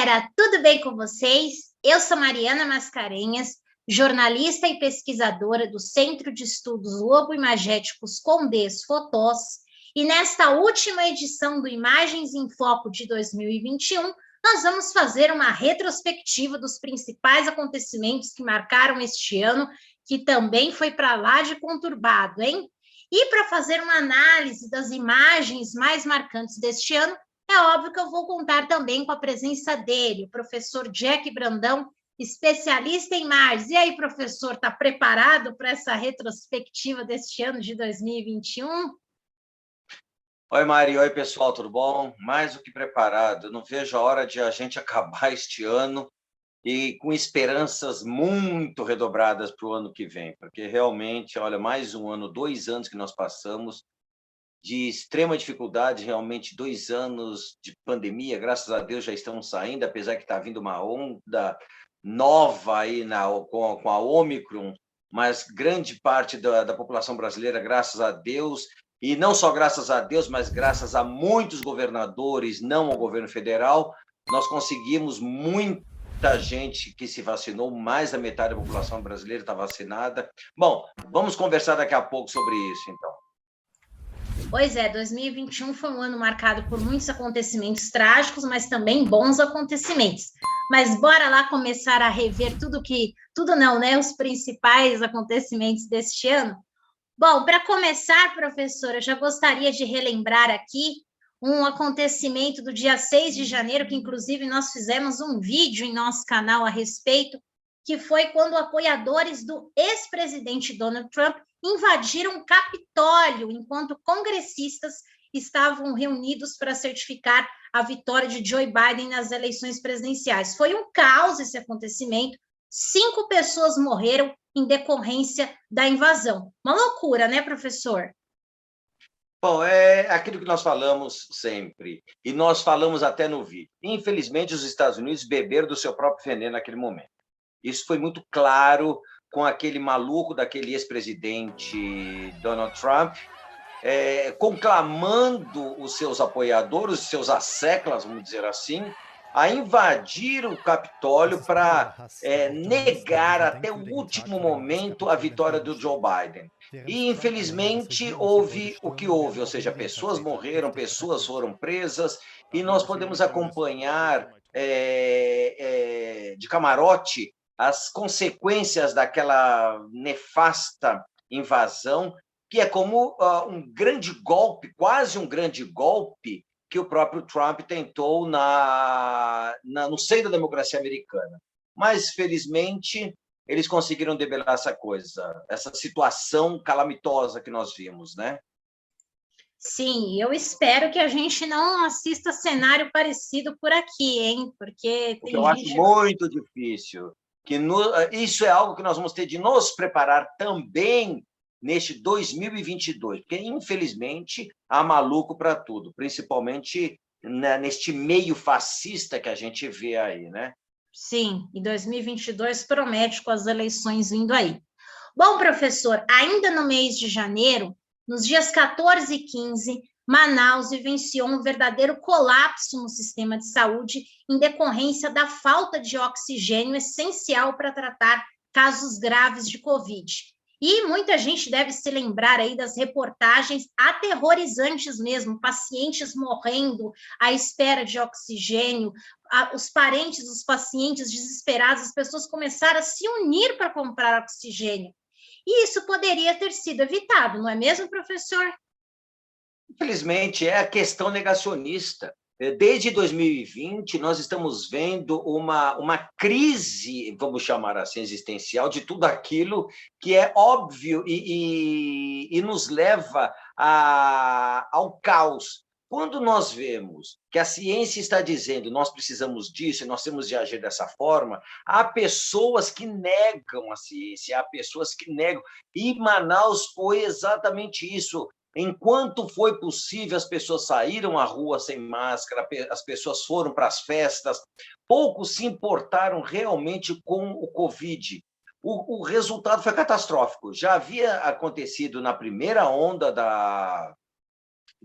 galera, tudo bem com vocês? Eu sou Mariana Mascarenhas, jornalista e pesquisadora do Centro de Estudos Lobo-Imagéticos Condés Fotós, e nesta última edição do Imagens em Foco de 2021, nós vamos fazer uma retrospectiva dos principais acontecimentos que marcaram este ano, que também foi para lá de conturbado, hein? E para fazer uma análise das imagens mais marcantes deste ano, é óbvio que eu vou contar também com a presença dele, o professor Jack Brandão, especialista em Mars. E aí, professor, está preparado para essa retrospectiva deste ano de 2021? Oi, Mari. Oi, pessoal, tudo bom? Mais do que preparado. Não vejo a hora de a gente acabar este ano e com esperanças muito redobradas para o ano que vem, porque realmente, olha, mais um ano, 2 anos que nós passamos de extrema dificuldade, realmente 2 anos de pandemia, graças a Deus já estamos saindo, apesar que está vindo uma onda nova aí com a Ômicron, mas grande parte da população brasileira, graças a Deus, e não só graças a Deus, mas graças a muitos governadores, não ao governo federal, nós conseguimos muita gente que se vacinou, mais da metade da população brasileira está vacinada. Bom, vamos conversar daqui a pouco sobre isso, então. Pois é, 2021 foi um ano marcado por muitos acontecimentos trágicos, mas também bons acontecimentos. Mas bora lá começar a rever tudo não, né? Os principais acontecimentos deste ano. Bom, para começar, professora, eu já gostaria de relembrar aqui um acontecimento do dia 6 de janeiro, que inclusive nós fizemos um vídeo em nosso canal a respeito, que foi quando apoiadores do ex-presidente Donald Trump invadiram o Capitólio, enquanto congressistas estavam reunidos para certificar a vitória de Joe Biden nas eleições presidenciais. Foi um caos esse acontecimento, 5 pessoas morreram em decorrência da invasão. Uma loucura, né, professor? Bom, é aquilo que nós falamos sempre, e nós falamos até no vídeo. Infelizmente, os Estados Unidos beberam do seu próprio veneno naquele momento. Isso foi muito claro com aquele maluco daquele ex-presidente Donald Trump, conclamando os seus apoiadores, os seus asseclas, vamos dizer assim, a invadir o Capitólio para negar até o último momento a vitória do Joe Biden. E, infelizmente, houve o que houve, ou seja, pessoas morreram, pessoas foram presas, e nós podemos acompanhar de camarote as consequências daquela nefasta invasão, que é como um grande golpe, quase um grande golpe, que o próprio Trump tentou no seio da democracia americana. Mas, felizmente, eles conseguiram debelar essa coisa, essa situação calamitosa que nós vimos, né? Sim, eu espero que a gente não assista cenário parecido por aqui, hein? Porque tem eu acho muito difícil. Isso é algo que nós vamos ter de nos preparar também neste 2022, porque, infelizmente, há maluco para tudo, principalmente neste meio fascista que a gente vê aí, né? Sim, e 2022 promete com as eleições vindo aí. Bom, professor, ainda no mês de janeiro, nos dias 14 e 15, Manaus vivenciou um verdadeiro colapso no sistema de saúde em decorrência da falta de oxigênio essencial para tratar casos graves de Covid. E muita gente deve se lembrar aí das reportagens aterrorizantes mesmo, pacientes morrendo à espera de oxigênio, os parentes dos pacientes desesperados, as pessoas começaram a se unir para comprar oxigênio. E isso poderia ter sido evitado, não é mesmo, professor? Infelizmente, é a questão negacionista. Desde 2020, nós estamos vendo uma crise, vamos chamar assim, existencial, de tudo aquilo que é óbvio e nos leva ao caos. Quando nós vemos que a ciência está dizendo nós precisamos disso, nós temos de agir dessa forma, há pessoas que negam a ciência, há pessoas que negam. E Manaus foi exatamente isso. Enquanto foi possível, as pessoas saíram à rua sem máscara, as pessoas foram para as festas, poucos se importaram realmente com o Covid. O resultado foi catastrófico. Já havia acontecido na primeira onda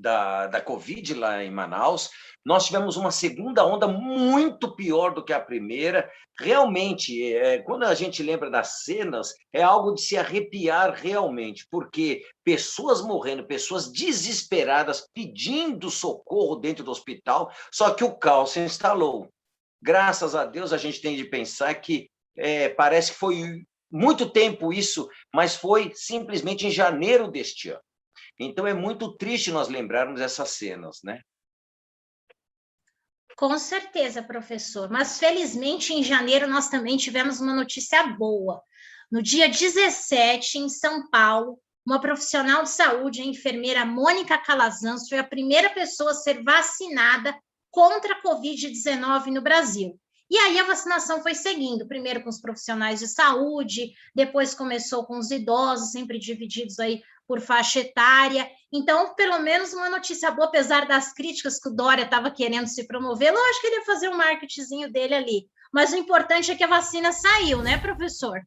da Covid lá em Manaus, nós tivemos uma segunda onda muito pior do que a primeira. Realmente, quando a gente lembra das cenas, é algo de se arrepiar realmente, porque pessoas morrendo, pessoas desesperadas pedindo socorro dentro do hospital, só que o caos se instalou. Graças a Deus, a gente tem de pensar que parece que foi muito tempo isso, mas foi simplesmente em janeiro deste ano. Então, é muito triste nós lembrarmos essas cenas, né? Com certeza, professor. Mas, felizmente, em janeiro, nós também tivemos uma notícia boa. No dia 17, em São Paulo, uma profissional de saúde, a enfermeira Mônica Calazans, foi a primeira pessoa a ser vacinada contra a Covid-19 no Brasil. E aí a vacinação foi seguindo, primeiro com os profissionais de saúde, depois começou com os idosos, sempre divididos aí por faixa etária. Então, pelo menos uma notícia boa, apesar das críticas que o Dória estava querendo se promover, lógico que ele ia fazer um marketingzinho dele ali. Mas o importante é que a vacina saiu, né, professor?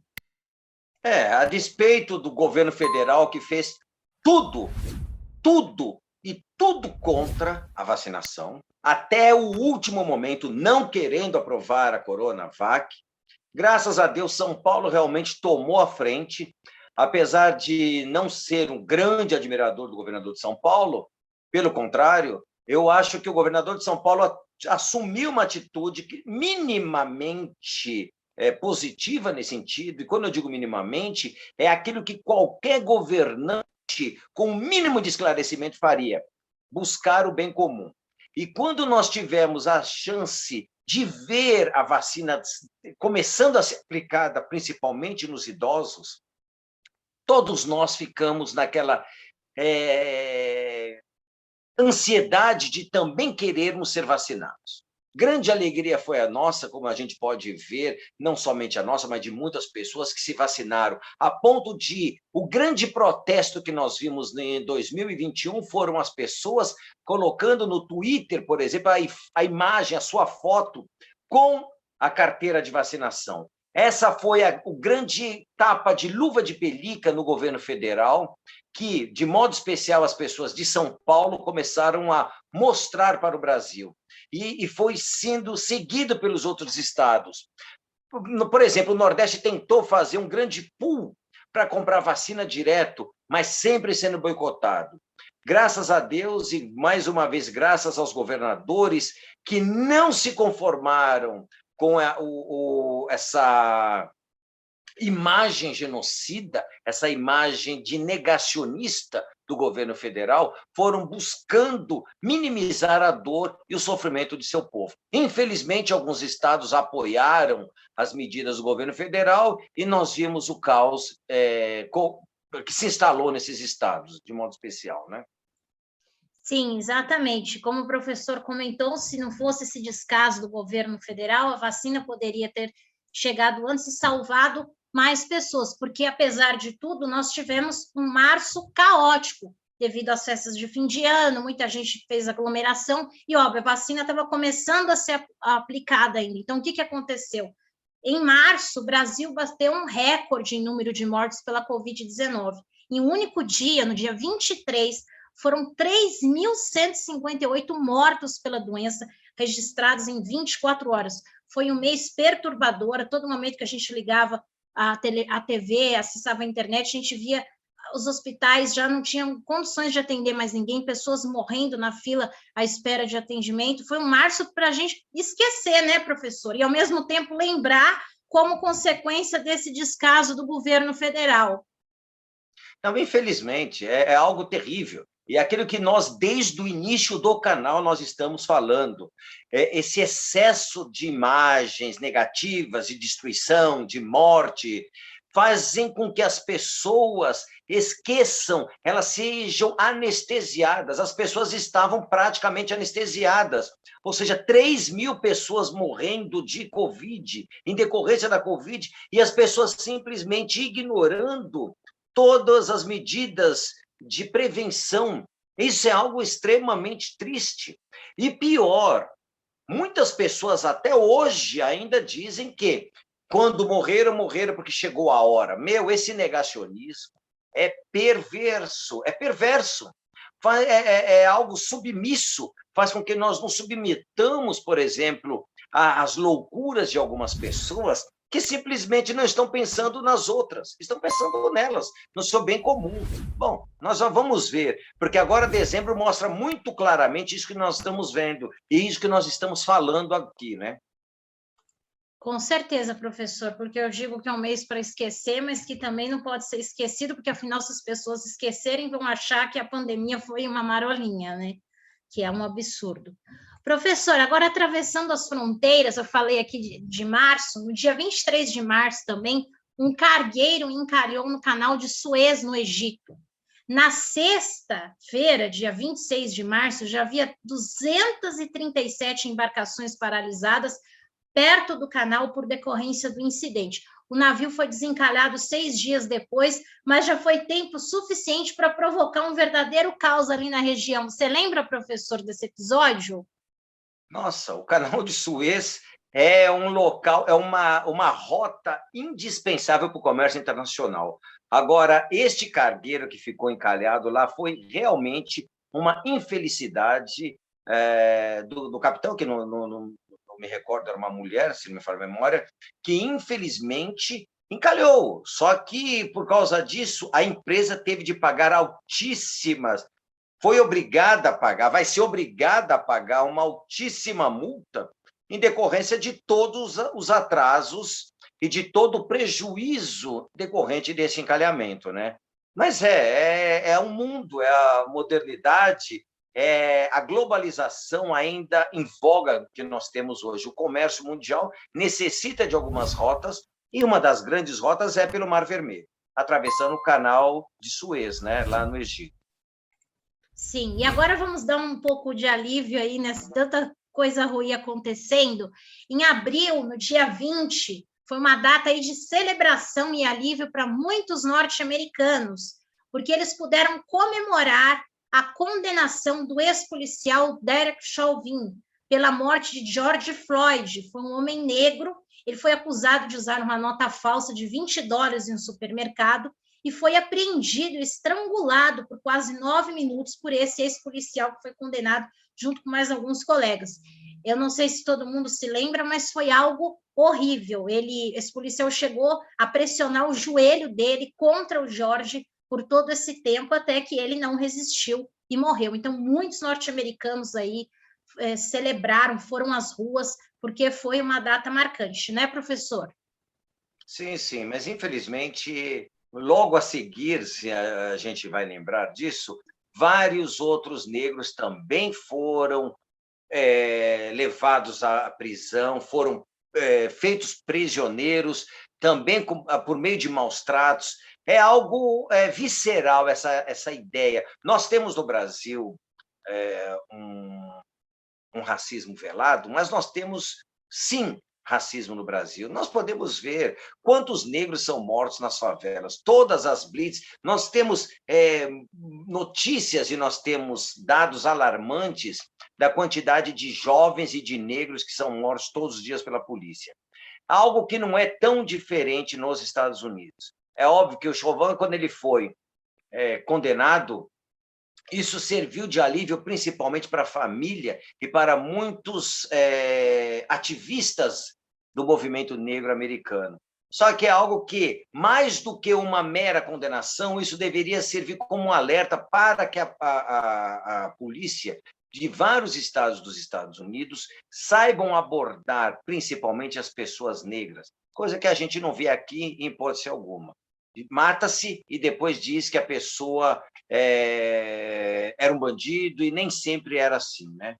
A despeito do governo federal que fez tudo e tudo contra a vacinação, até o último momento, não querendo aprovar a Coronavac, graças a Deus, São Paulo realmente tomou a frente. Apesar de não ser um grande admirador do governador de São Paulo, pelo contrário, eu acho que o governador de São Paulo assumiu uma atitude que minimamente positiva nesse sentido, e quando eu digo minimamente, é aquilo que qualquer governante com o mínimo de esclarecimento faria, buscar o bem comum. E quando nós tivemos a chance de ver a vacina começando a ser aplicada, principalmente nos idosos, todos nós ficamos naquela ansiedade de também querermos ser vacinados. Grande alegria foi a nossa, como a gente pode ver, não somente a nossa, mas de muitas pessoas que se vacinaram, a ponto de o grande protesto que nós vimos em 2021 foram as pessoas colocando no Twitter, por exemplo, a imagem, a sua foto com a carteira de vacinação. Essa foi o grande tapa de luva de pelica no governo federal, que, de modo especial, as pessoas de São Paulo começaram a mostrar para o Brasil. E foi sendo seguido pelos outros estados. Por exemplo, o Nordeste tentou fazer um grande pool para comprar vacina direto, mas sempre sendo boicotado. Graças a Deus e, mais uma vez, graças aos governadores que não se conformaram com essa imagem genocida, essa imagem de negacionista do governo federal, foram buscando minimizar a dor e o sofrimento de seu povo. Infelizmente, alguns estados apoiaram as medidas do governo federal e nós vimos o caos que se instalou nesses estados, de modo especial, né? Sim, exatamente. Como o professor comentou, se não fosse esse descaso do governo federal, a vacina poderia ter chegado antes e salvado mais pessoas, porque, apesar de tudo, nós tivemos um março caótico, devido às festas de fim de ano, muita gente fez aglomeração, e, óbvio, a vacina estava começando a ser aplicada ainda. Então, o que aconteceu? Em março, o Brasil bateu um recorde em número de mortes pela Covid-19. Em um único dia, no dia 23, foram 3.158 mortos pela doença, registrados em 24 horas. Foi um mês perturbador. A todo momento que a gente ligava a TV, acessava a internet, a gente via os hospitais já não tinham condições de atender mais ninguém, pessoas morrendo na fila à espera de atendimento. Foi um março para a gente esquecer, né, professor? E, ao mesmo tempo, lembrar como consequência desse descaso do governo federal. Não, infelizmente, é algo terrível. E aquilo que nós, desde o início do canal, nós estamos falando, esse excesso de imagens negativas, de destruição, de morte, fazem com que as pessoas esqueçam, elas sejam anestesiadas. As pessoas estavam praticamente anestesiadas. Ou seja, 3.000 pessoas morrendo de Covid, em decorrência da Covid, e as pessoas simplesmente ignorando todas as medidas de prevenção. Isso é algo extremamente triste. E pior, muitas pessoas até hoje ainda dizem que quando morreram, morreram porque chegou a hora. Esse negacionismo é perverso, é algo submisso, faz com que nós nos submetamos, por exemplo, às loucuras de algumas pessoas que simplesmente não estão pensando nas outras, estão pensando nelas, no seu bem comum. Bom, nós já vamos ver, porque agora dezembro mostra muito claramente isso que nós estamos vendo e isso que nós estamos falando aqui, né? Com certeza, professor, porque eu digo que é um mês para esquecer, mas que também não pode ser esquecido, porque afinal, se as pessoas esquecerem, vão achar que a pandemia foi uma marolinha, né? Que é um absurdo. Professor, agora atravessando as fronteiras, eu falei aqui de março, no dia 23 de março também, um cargueiro encalhou no canal de Suez, no Egito. Na sexta-feira, dia 26 de março, já havia 237 embarcações paralisadas perto do canal por decorrência do incidente. O navio foi desencalhado 6 dias depois, mas já foi tempo suficiente para provocar um verdadeiro caos ali na região. Você lembra, professor, desse episódio? Nossa, o canal de Suez é um local, é uma rota indispensável para o comércio internacional. Agora, este cargueiro que ficou encalhado lá foi realmente uma infelicidade do capitão, que não me recordo, era uma mulher, se não me falha a memória, que infelizmente encalhou. Só que, por causa disso, a empresa teve de pagar altíssimas, foi obrigada a pagar, vai ser obrigada a pagar uma altíssima multa em decorrência de todos os atrasos e de todo o prejuízo decorrente desse encalhamento, né? Mas é o mundo, é a modernidade, é a globalização ainda em voga que nós temos hoje. O comércio mundial necessita de algumas rotas, e uma das grandes rotas é pelo Mar Vermelho, atravessando o canal de Suez, né, lá no Egito. Sim, e agora vamos dar um pouco de alívio aí nessa tanta coisa ruim acontecendo. Em abril, no dia 20, foi uma data aí de celebração e alívio para muitos norte-americanos, porque eles puderam comemorar a condenação do ex-policial Derek Chauvin pela morte de George Floyd. Foi um homem negro, ele foi acusado de usar uma nota falsa de $20 em um supermercado e foi apreendido e estrangulado por quase 9 minutos por esse ex-policial que foi condenado junto com mais alguns colegas. Eu não sei se todo mundo se lembra, mas foi algo horrível. Esse policial chegou a pressionar o joelho dele contra o George por todo esse tempo, até que ele não resistiu e morreu. Então, muitos norte-americanos aí celebraram, foram às ruas, porque foi uma data marcante, né, professor? Sim, mas infelizmente, logo a seguir, se a gente vai lembrar disso, vários outros negros também foram levados à prisão, foram feitos prisioneiros, também por meio de maus tratos. É algo visceral essa ideia. Nós temos no Brasil um racismo velado, mas nós temos, sim, racismo no Brasil. Nós podemos ver quantos negros são mortos nas favelas, todas as blitz. Nós temos notícias e nós temos dados alarmantes da quantidade de jovens e de negros que são mortos todos os dias pela polícia. Algo que não é tão diferente nos Estados Unidos. É óbvio que o Chauvin, quando ele foi condenado, isso serviu de alívio principalmente para a família e para muitos ativistas do movimento negro americano. Só que é algo que, mais do que uma mera condenação, isso deveria servir como um alerta para que a polícia de vários estados dos Estados Unidos saibam abordar principalmente as pessoas negras, coisa que a gente não vê aqui em hipótese alguma. Mata-se e depois diz que a pessoa era um bandido, e nem sempre era assim, né?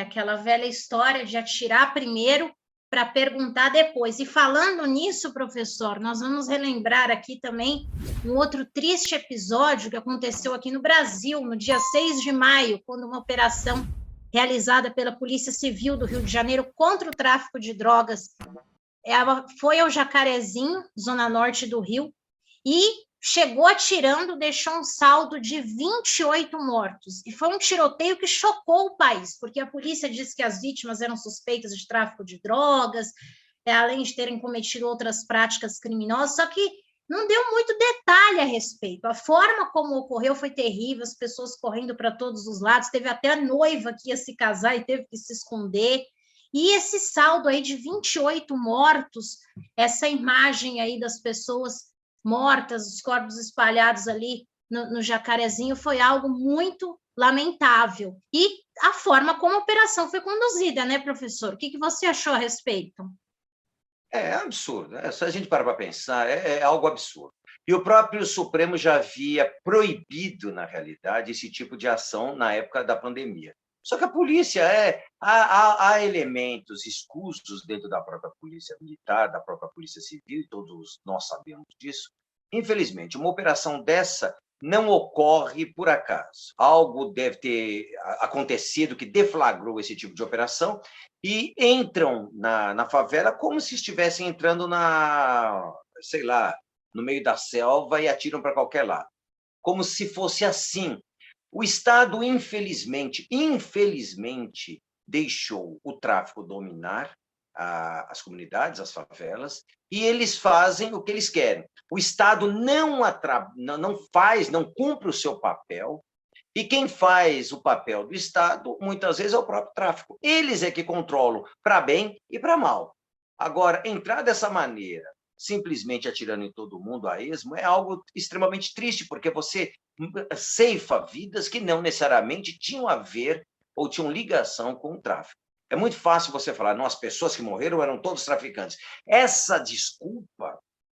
Aquela velha história de atirar primeiro para perguntar depois. E falando nisso, professor, nós vamos relembrar aqui também um outro triste episódio que aconteceu aqui no Brasil, no dia 6 de maio, quando uma operação realizada pela Polícia Civil do Rio de Janeiro contra o tráfico de drogas foi ao Jacarezinho, zona norte do Rio, e chegou atirando, deixou um saldo de 28 mortos. E foi um tiroteio que chocou o país, porque a polícia disse que as vítimas eram suspeitas de tráfico de drogas, além de terem cometido outras práticas criminosas. Só que não deu muito detalhe a respeito. A forma como ocorreu foi terrível, as pessoas correndo para todos os lados, teve até a noiva que ia se casar e teve que se esconder. E esse saldo aí de 28 mortos, essa imagem aí das pessoas mortas, os corpos espalhados ali no Jacarezinho, foi algo muito lamentável. E a forma como a operação foi conduzida, né, professor? O que você achou a respeito? É absurdo. Se a gente parar para pensar, é algo absurdo. E o próprio Supremo já havia proibido, na realidade, esse tipo de ação na época da pandemia. Só que a polícia há elementos escusos dentro da própria polícia militar, da própria polícia civil, e todos nós sabemos disso. Infelizmente, uma operação dessa não ocorre por acaso. Algo deve ter acontecido que deflagrou esse tipo de operação e entram na favela como se estivessem entrando sei lá, no meio da selva e atiram para qualquer lado. Como se fosse assim. O Estado, infelizmente, deixou o tráfico dominar as comunidades, as favelas, e eles fazem o que eles querem. O Estado não faz, não cumpre o seu papel, e quem faz o papel do Estado, muitas vezes, é o próprio tráfico. Eles é que controlam para bem e para mal. Agora, entrar dessa maneira, simplesmente atirando em todo mundo a esmo, é algo extremamente triste, porque você ceifa vidas que não necessariamente tinham a ver ou tinham ligação com o tráfico. É muito fácil você falar, não, as pessoas que morreram eram todos traficantes. Essa desculpa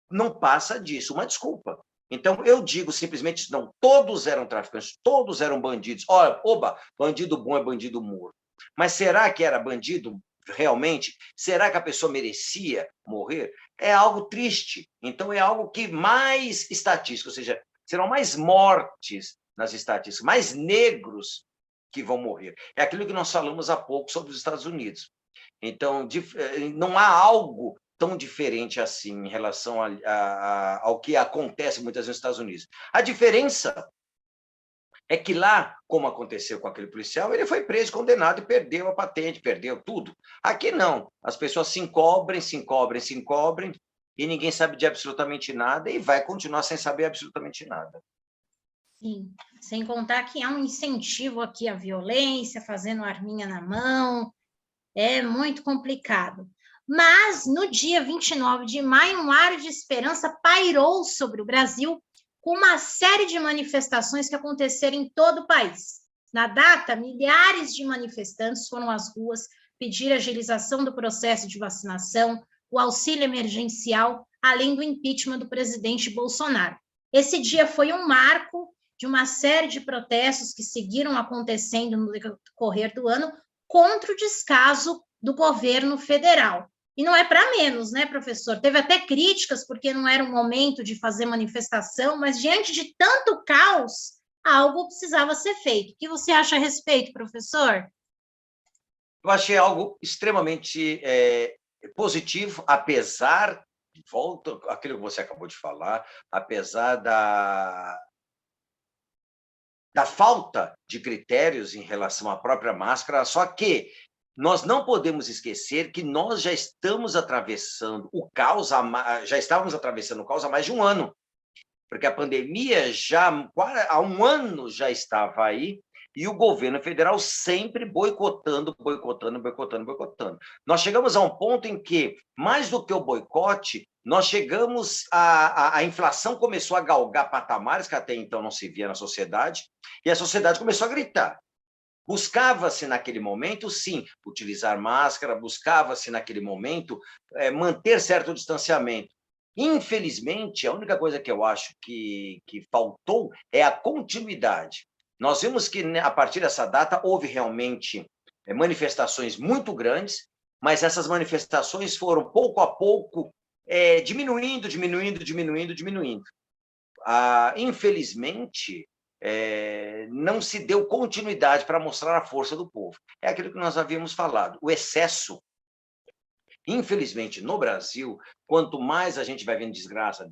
não passa disso, uma desculpa. Então, eu digo simplesmente, não, todos eram traficantes, todos eram bandidos. Olha, oba, bandido bom é bandido morto. Mas será que era bandido realmente? Será que a pessoa merecia morrer? É algo triste. Então, é algo que mais estatística, ou seja, serão mais mortes nas estatísticas, mais negros que vão morrer. É aquilo que nós falamos há pouco sobre os Estados Unidos. Então, não há algo tão diferente assim em relação ao que acontece muitas vezes nos Estados Unidos. A diferença é que lá, como aconteceu com aquele policial, ele foi preso, condenado e perdeu a patente, perdeu tudo. Aqui não. As pessoas se encobrem, e ninguém sabe de absolutamente nada e vai continuar sem saber absolutamente nada. Sim, sem contar que há um incentivo aqui à violência, fazendo arminha na mão, é muito complicado. Mas, no dia 29 de maio, um ar de esperança pairou sobre o Brasil, com uma série de manifestações que aconteceram em todo o país. Na data, milhares de manifestantes foram às ruas pedir a agilização do processo de vacinação, o auxílio emergencial, além do impeachment do presidente Bolsonaro. Esse dia foi um marco de uma série de protestos que seguiram acontecendo no decorrer do ano contra o descaso do governo federal. E não é para menos, né, professor? Teve até críticas, porque não era um momento de fazer manifestação, mas diante de tanto caos, algo precisava ser feito. O que você acha a respeito, professor? Eu achei algo extremamente positivo, apesar, volta àquilo que você acabou de falar, apesar da falta de critérios em relação à própria máscara, só que nós não podemos esquecer que nós já estamos atravessando o caos, já estávamos atravessando o caos há mais de um ano, porque a pandemia já há um ano já estava aí, e o governo federal sempre boicotando. Nós chegamos a um ponto em que, mais do que o boicote, nós chegamos a inflação começou a galgar patamares que até então não se via na sociedade, e a sociedade começou a gritar. Buscava-se naquele momento, sim, utilizar máscara, buscava-se naquele momento manter certo distanciamento. Infelizmente, a única coisa que eu acho que faltou é a continuidade. Nós vimos que, a partir dessa data, houve realmente manifestações muito grandes, mas essas manifestações foram, pouco a pouco, diminuindo. Infelizmente, não se deu continuidade para mostrar a força do povo. É aquilo que nós havíamos falado, o excesso. Infelizmente, no Brasil, quanto mais a gente vai vendo desgraça,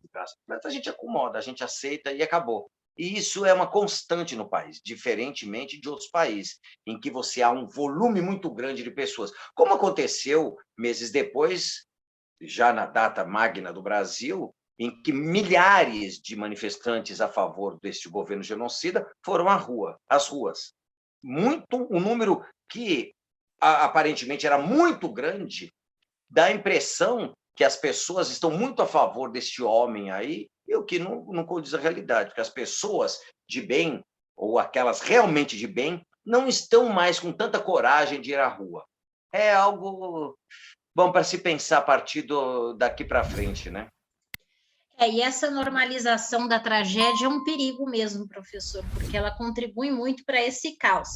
a gente acomoda, a gente aceita e acabou. E isso é uma constante no país, diferentemente de outros países, em que você há um volume muito grande de pessoas. Como aconteceu meses depois, já na data magna do Brasil, em que milhares de manifestantes a favor deste governo genocida foram às ruas. Um número que aparentemente era muito grande, dá a impressão que as pessoas estão muito a favor deste homem aí, e o que não condiz a realidade, porque as pessoas de bem, ou aquelas realmente de bem, não estão mais com tanta coragem de ir à rua. É algo bom para se pensar a partir daqui para frente, né? E essa normalização da tragédia é um perigo mesmo, professor, porque ela contribui muito para esse caos.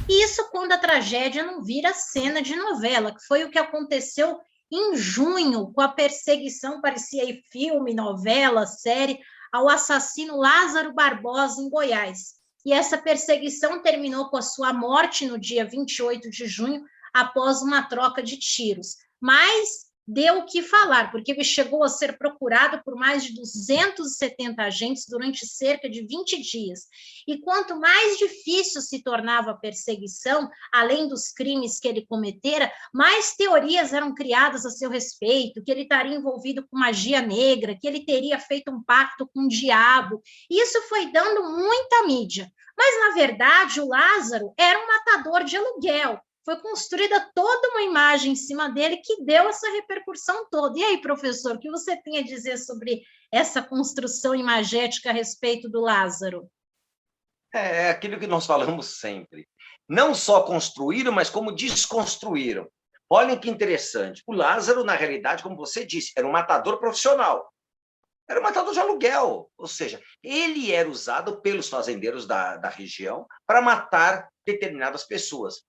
E isso quando a tragédia não vira cena de novela, que foi o que aconteceu em junho, com a perseguição, parecia aí filme, novela, série, ao assassino Lázaro Barbosa, em Goiás. E essa perseguição terminou com a sua morte no dia 28 de junho, após uma troca de tiros. Mas deu o que falar, porque ele chegou a ser procurado por mais de 270 agentes durante cerca de 20 dias. E quanto mais difícil se tornava a perseguição, além dos crimes que ele cometera, mais teorias eram criadas a seu respeito, que ele estaria envolvido com magia negra, que ele teria feito um pacto com o diabo. Isso foi dando muita mídia. Mas, na verdade, o Lázaro era um matador de aluguel. Foi construída toda uma imagem em cima dele que deu essa repercussão toda. E aí, professor, o que você tem a dizer sobre essa construção imagética a respeito do Lázaro? É aquilo que nós falamos sempre. Não só construíram, mas como desconstruíram. Olhem que interessante. O Lázaro, na realidade, como você disse, era um matador profissional. Era um matador de aluguel. Ou seja, ele era usado pelos fazendeiros da região para matar determinadas pessoas.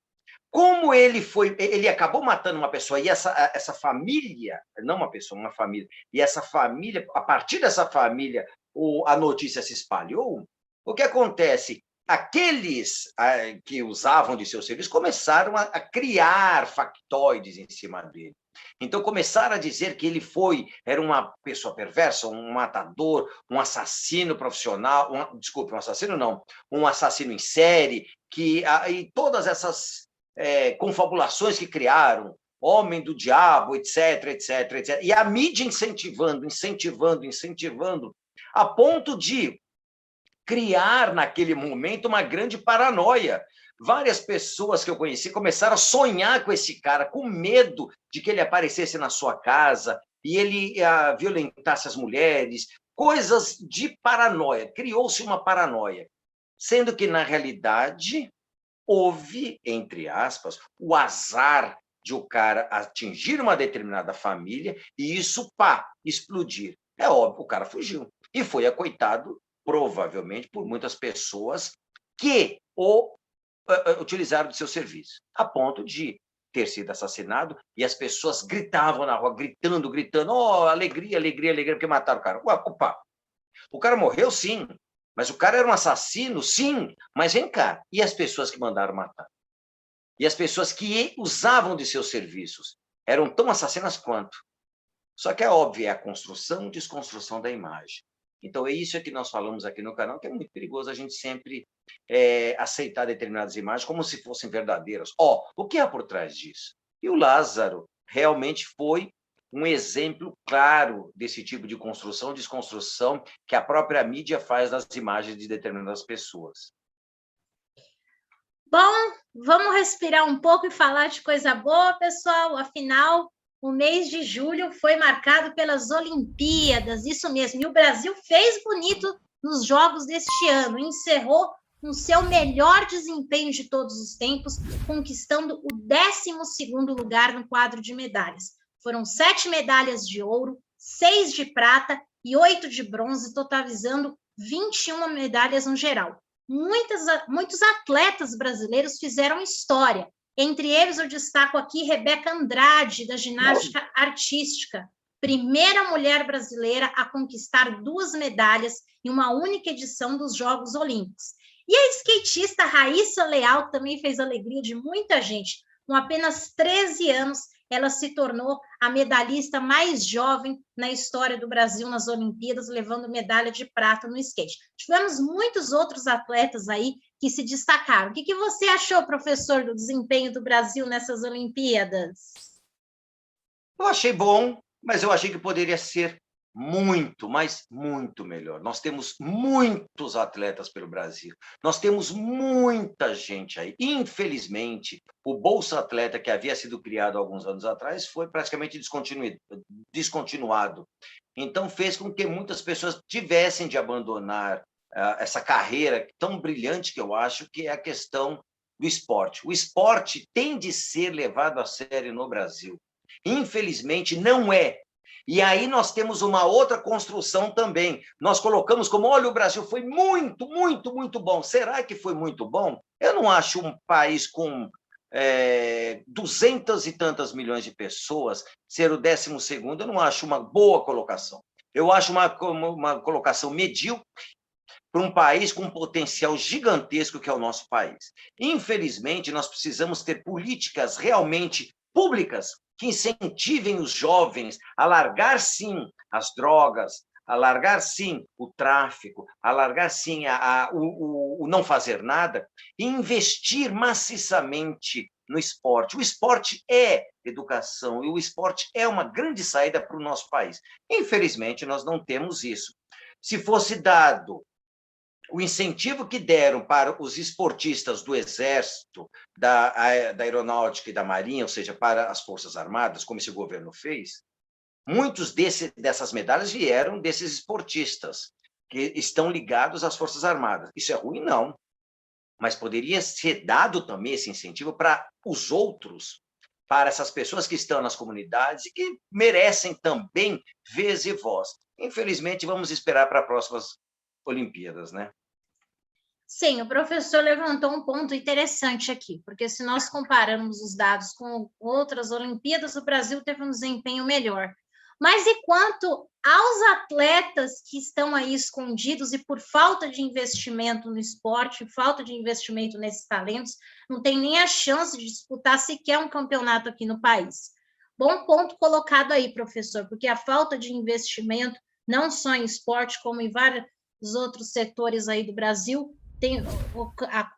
Como ele acabou matando uma pessoa, e essa família, não uma pessoa, uma família, e essa família, a partir dessa família, a notícia se espalhou, o que acontece? Aqueles que usavam de seus serviços começaram a criar factoides em cima dele. Então, começaram a dizer que ele era uma pessoa perversa, um matador, um assassino profissional, desculpe, um assassino não, um assassino em série, e todas essas confabulações que criaram, homem do diabo, etc, etc, etc. E a mídia incentivando, a ponto de criar, naquele momento, uma grande paranoia. Várias pessoas que eu conheci começaram a sonhar com esse cara, com medo de que ele aparecesse na sua casa e ele violentasse as mulheres, coisas de paranoia. Criou-se uma paranoia. Sendo que, na realidade, houve, entre aspas, o azar de o cara atingir uma determinada família e isso, explodir. É óbvio, o cara fugiu. E foi acoitado, provavelmente, por muitas pessoas que o utilizaram de seu serviço, a ponto de ter sido assassinado e as pessoas gritavam na rua, gritando, oh, alegria, alegria, alegria, porque mataram o cara. Opa, o cara morreu, sim, mas o cara era um assassino, sim, mas vem cá, e as pessoas que mandaram matar? E as pessoas que usavam de seus serviços eram tão assassinas quanto. Só que é óbvio, é a construção e desconstrução da imagem. Então, é isso que nós falamos aqui no canal, que é muito perigoso a gente sempre aceitar determinadas imagens como se fossem verdadeiras. O que há por trás disso? E o Lázaro realmente foi um exemplo claro desse tipo de construção, desconstrução, que a própria mídia faz das imagens de determinadas pessoas. Bom, vamos respirar um pouco e falar de coisa boa, pessoal. Afinal, o mês de julho foi marcado pelas Olimpíadas, isso mesmo. E o Brasil fez bonito nos Jogos deste ano, encerrou com seu melhor desempenho de todos os tempos, conquistando o 12º lugar no quadro de medalhas. Foram 7 medalhas de ouro, 6 de prata e 8 de bronze, totalizando 21 medalhas no geral. Muitos atletas brasileiros fizeram história. Entre eles, eu destaco aqui Rebeca Andrade, da ginástica artística, primeira mulher brasileira a conquistar 2 medalhas em uma única edição dos Jogos Olímpicos. E a skatista Raíssa Leal também fez a alegria de muita gente. Com apenas 13 anos, ela se tornou a medalhista mais jovem na história do Brasil nas Olimpíadas, levando medalha de prata no skate. Tivemos muitos outros atletas aí que se destacaram. O que você achou, professor, do desempenho do Brasil nessas Olimpíadas? Eu achei bom, mas eu achei que poderia ser muito, mas muito melhor. Nós temos muitos atletas pelo Brasil. Nós temos muita gente aí. Infelizmente, o Bolsa Atleta, que havia sido criado há alguns anos atrás, foi praticamente descontinuado. Então, fez com que muitas pessoas tivessem de abandonar essa carreira tão brilhante que eu acho que é a questão do esporte. O esporte tem de ser levado a sério no Brasil. Infelizmente, não é. E aí nós temos uma outra construção também. Nós colocamos como, olha, o Brasil foi muito, muito, muito bom. Será que foi muito bom? Eu não acho um país com 200 e tantas milhões de pessoas ser o 12º, eu não acho uma boa colocação. Eu acho uma colocação medíocre para um país com um potencial gigantesco que é o nosso país. Infelizmente, nós precisamos ter políticas realmente públicas que incentivem os jovens a largar, sim, as drogas, a largar, sim, o tráfico, a largar, sim, o não fazer nada e investir maciçamente no esporte. O esporte é educação e o esporte é uma grande saída para o nosso país. Infelizmente, nós não temos isso. Se fosse dado o incentivo que deram para os esportistas do Exército, da Aeronáutica e da Marinha, ou seja, para as Forças Armadas, como esse governo fez, muitos dessas medalhas vieram desses esportistas que estão ligados às Forças Armadas. Isso é ruim? Não. Mas poderia ser dado também esse incentivo para os outros, para essas pessoas que estão nas comunidades e que merecem também vez e voz. Infelizmente, vamos esperar para as próximas Olimpíadas, né? Sim, o professor levantou um ponto interessante aqui, porque se nós compararmos os dados com outras Olimpíadas, o Brasil teve um desempenho melhor. Mas e quanto aos atletas que estão aí escondidos e por falta de investimento no esporte, falta de investimento nesses talentos, não tem nem a chance de disputar sequer um campeonato aqui no país? Bom ponto colocado aí, professor, porque a falta de investimento, não só em esporte, como em vários outros setores aí do Brasil,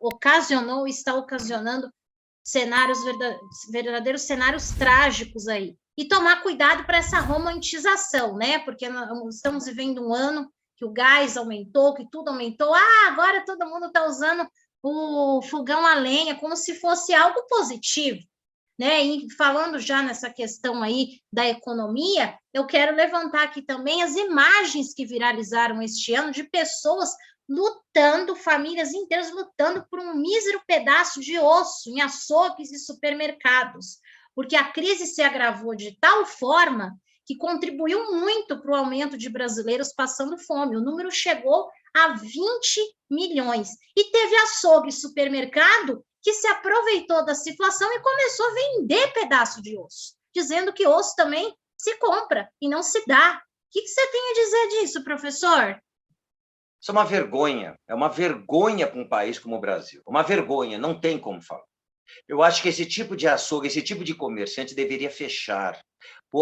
ocasionou e está ocasionando verdadeiros cenários trágicos aí. E tomar cuidado para essa romantização, né? Porque nós estamos vivendo um ano que o gás aumentou, que tudo aumentou. Agora todo mundo está usando o fogão a lenha como se fosse algo positivo, né? E falando já nessa questão aí da economia, eu quero levantar aqui também as imagens que viralizaram este ano de pessoas lutando, famílias inteiras lutando por um mísero pedaço de osso em açougues e supermercados, porque a crise se agravou de tal forma que contribuiu muito para o aumento de brasileiros passando fome. O número chegou a 20 milhões. E teve açougue e supermercado que se aproveitou da situação e começou a vender pedaço de osso, dizendo que osso também se compra e não se dá. O que você tem a dizer disso, professor? Isso é uma vergonha para um país como o Brasil. Uma vergonha, não tem como falar. Eu acho que esse tipo de açougue, esse tipo de comerciante deveria fechar.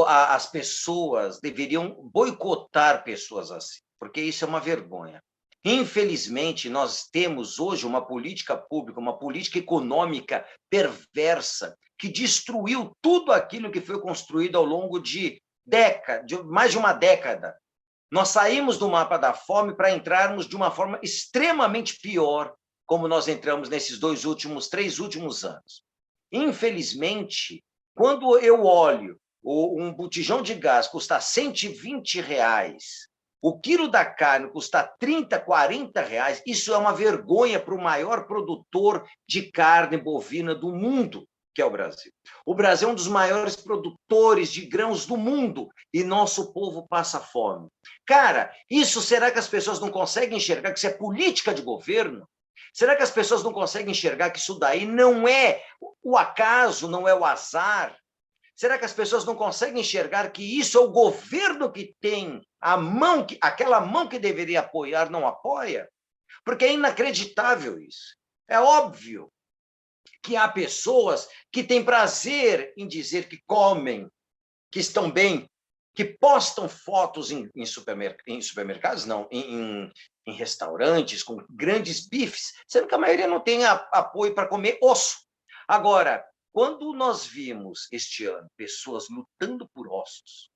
As pessoas deveriam boicotar pessoas assim, porque isso é uma vergonha. Infelizmente, nós temos hoje uma política pública, uma política econômica perversa, que destruiu tudo aquilo que foi construído ao longo de mais de uma década. Nós saímos do mapa da fome para entrarmos de uma forma extremamente pior, como nós entramos nesses 3 últimos anos. Infelizmente, quando eu olho um botijão de gás custar R$120, o quilo da carne custar R$30, R$40, isso é uma vergonha para o maior produtor de carne bovina do mundo, que é o Brasil. O Brasil é um dos maiores produtores de grãos do mundo e nosso povo passa fome. Cara, será que as pessoas não conseguem enxergar que isso é política de governo? Será que as pessoas não conseguem enxergar que isso daí não é o acaso, não é o azar? Será que as pessoas não conseguem enxergar que isso é o governo que tem aquela mão que deveria apoiar não apoia? Porque é inacreditável isso. É óbvio que há pessoas que têm prazer em dizer que comem, que estão bem, que postam fotos em supermercados, não, em restaurantes com grandes bifes, sendo que a maioria não tem apoio para comer osso. Agora, quando nós vimos este ano pessoas lutando por ossos,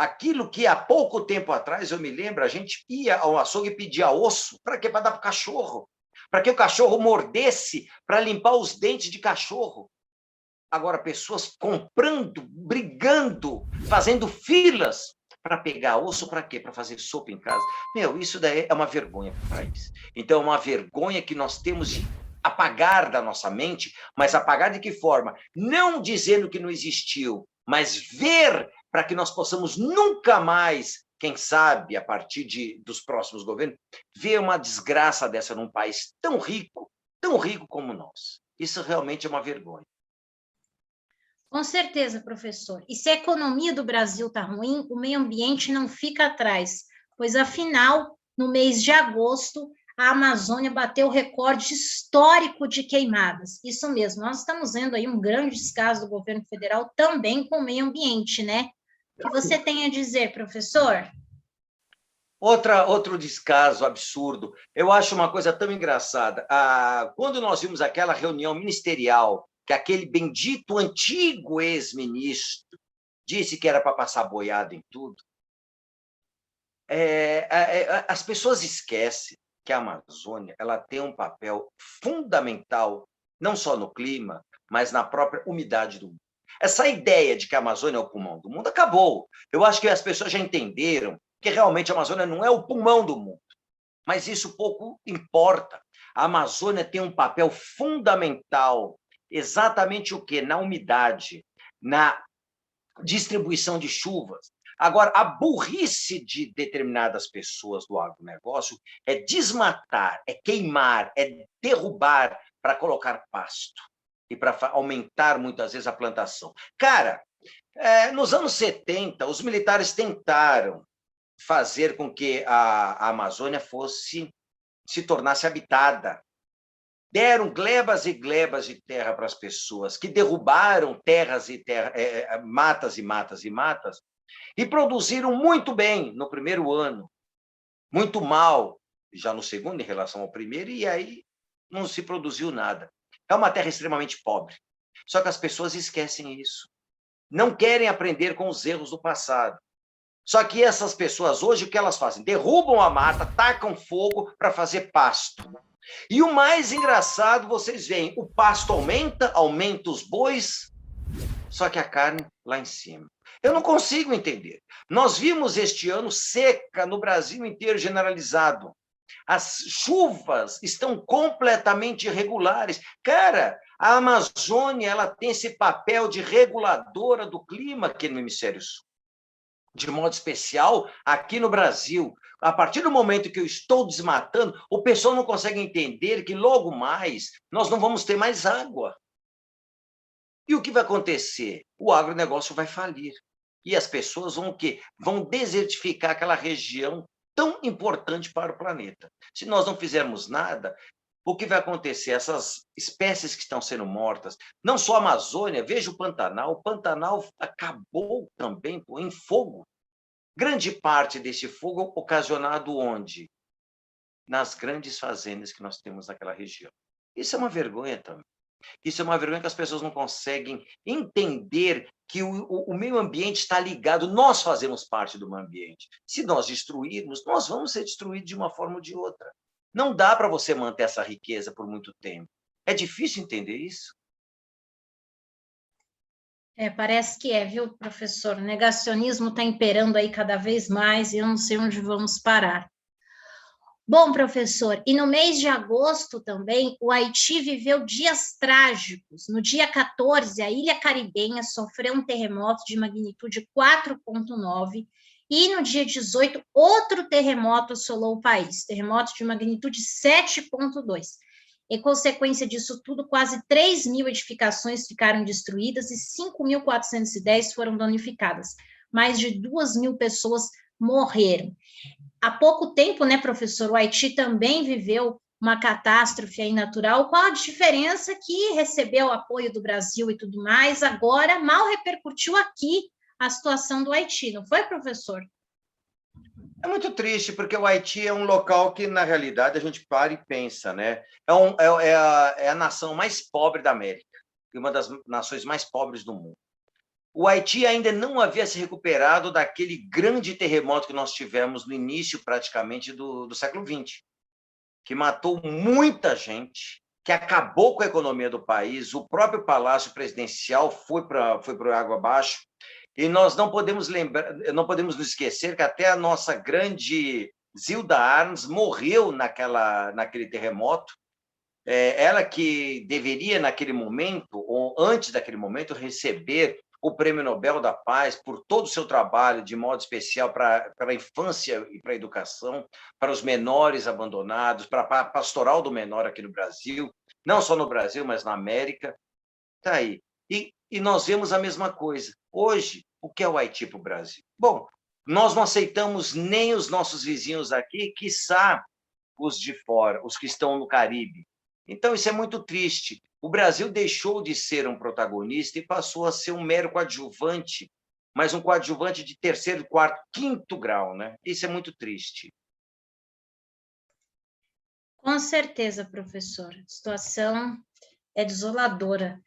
aquilo que há pouco tempo atrás, eu me lembro, a gente ia ao açougue e pedia osso, para quê? Para dar para o cachorro. Para que o cachorro mordesse, para limpar os dentes de cachorro. Agora, pessoas comprando, brigando, fazendo filas para pegar osso, para quê? Para fazer sopa em casa. Meu, isso daí é uma vergonha para o país. Então, é uma vergonha que nós temos de apagar da nossa mente, mas apagar de que forma? Não dizendo que não existiu, mas ver para que nós possamos nunca mais, quem sabe, a partir dos próximos governos, ver uma desgraça dessa num país tão rico como nós. Isso realmente é uma vergonha. Com certeza, professor. E se a economia do Brasil está ruim, o meio ambiente não fica atrás, pois, afinal, no mês de agosto, a Amazônia bateu o recorde histórico de queimadas. Isso mesmo, nós estamos vendo aí um grande descaso do governo federal também com o meio ambiente, né? O que você tem a dizer, professor? Outro descaso absurdo. Eu acho uma coisa tão engraçada. Quando nós vimos aquela reunião ministerial, que aquele bendito antigo ex-ministro disse que era para passar boiada em tudo, as pessoas esquecem que a Amazônia ela tem um papel fundamental, não só no clima, mas na própria umidade do mundo. Essa ideia de que a Amazônia é o pulmão do mundo acabou. Eu acho que as pessoas já entenderam que realmente a Amazônia não é o pulmão do mundo, mas isso pouco importa. A Amazônia tem um papel fundamental, exatamente o quê? Na umidade, na distribuição de chuvas. Agora, a burrice de determinadas pessoas do agronegócio é desmatar, é queimar, é derrubar para colocar pasto e para aumentar, muitas vezes, a plantação. Cara, nos anos 70, os militares tentaram fazer com que a Amazônia se tornasse habitada. Deram glebas e glebas de terra para as pessoas, que derrubaram matas e matas e matas, e produziram muito bem no primeiro ano, muito mal já no segundo em relação ao primeiro, e aí não se produziu nada. É uma terra extremamente pobre. Só que as pessoas esquecem isso. Não querem aprender com os erros do passado. Só que essas pessoas hoje, o que elas fazem? Derrubam a mata, tacam fogo para fazer pasto. E o mais engraçado, vocês veem, o pasto aumenta os bois, só que a carne lá em cima. Eu não consigo entender. Nós vimos este ano seca no Brasil inteiro, generalizado. As chuvas estão completamente irregulares. Cara, a Amazônia ela tem esse papel de reguladora do clima aqui no Hemisfério Sul. De modo especial, aqui no Brasil, a partir do momento que eu estou desmatando, o pessoal não consegue entender que logo mais nós não vamos ter mais água. E o que vai acontecer? O agronegócio vai falir. E as pessoas vão o quê? Vão desertificar aquela região tão importante para o planeta. Se nós não fizermos nada, o que vai acontecer? Essas espécies que estão sendo mortas, não só a Amazônia, veja o Pantanal acabou também em fogo. Grande parte desse fogo ocasionado onde? Nas grandes fazendas que nós temos naquela região. Isso é uma vergonha também. Isso é uma vergonha que as pessoas não conseguem entender que o meio ambiente está ligado, nós fazemos parte do meio ambiente. Se nós destruirmos, nós vamos ser destruídos de uma forma ou de outra. Não dá para você manter essa riqueza por muito tempo. É difícil entender isso? Parece que é, viu, professor? O negacionismo está imperando aí cada vez mais e eu não sei onde vamos parar. Bom, professor, e no mês de agosto também, o Haiti viveu dias trágicos. No dia 14, a ilha caribenha sofreu um terremoto de magnitude 4,9 e no dia 18, outro terremoto assolou o país, terremoto de magnitude 7,2. Em consequência disso tudo, quase 3.000 edificações ficaram destruídas e 5.410 foram danificadas. Mais de 2.000 pessoas morreram. Há pouco tempo, né, professor, o Haiti também viveu uma catástrofe aí natural. Qual a diferença que recebeu apoio do Brasil e tudo mais, agora mal repercutiu aqui a situação do Haiti, não foi, professor? É muito triste, porque o Haiti é um local que, na realidade, a gente para e pensa, né? É a nação mais pobre da América e uma das nações mais pobres do mundo. o Haiti ainda não havia se recuperado daquele grande terremoto que nós tivemos no início, praticamente, do século XX, que matou muita gente, que acabou com a economia do país. O próprio Palácio Presidencial foi para água abaixo. E nós não podemos nos esquecer que até a nossa grande Zilda Arns morreu naquele terremoto. Ela que deveria, naquele momento, ou antes daquele momento, receber o Prêmio Nobel da Paz por todo o seu trabalho, de modo especial para a infância e para a educação, para os menores abandonados, para a pastoral do menor aqui no Brasil, não só no Brasil, mas na América. Está aí. E nós vemos a mesma coisa. Hoje, o que é o Haiti para o Brasil? Bom, nós não aceitamos nem os nossos vizinhos aqui, quiçá os de fora, os que estão no Caribe. Então, isso é muito triste. O Brasil deixou de ser um protagonista e passou a ser um mero coadjuvante, mas um coadjuvante de terceiro, quarto, quinto grau, né? Isso é muito triste. Com certeza, professor. A situação é desoladora.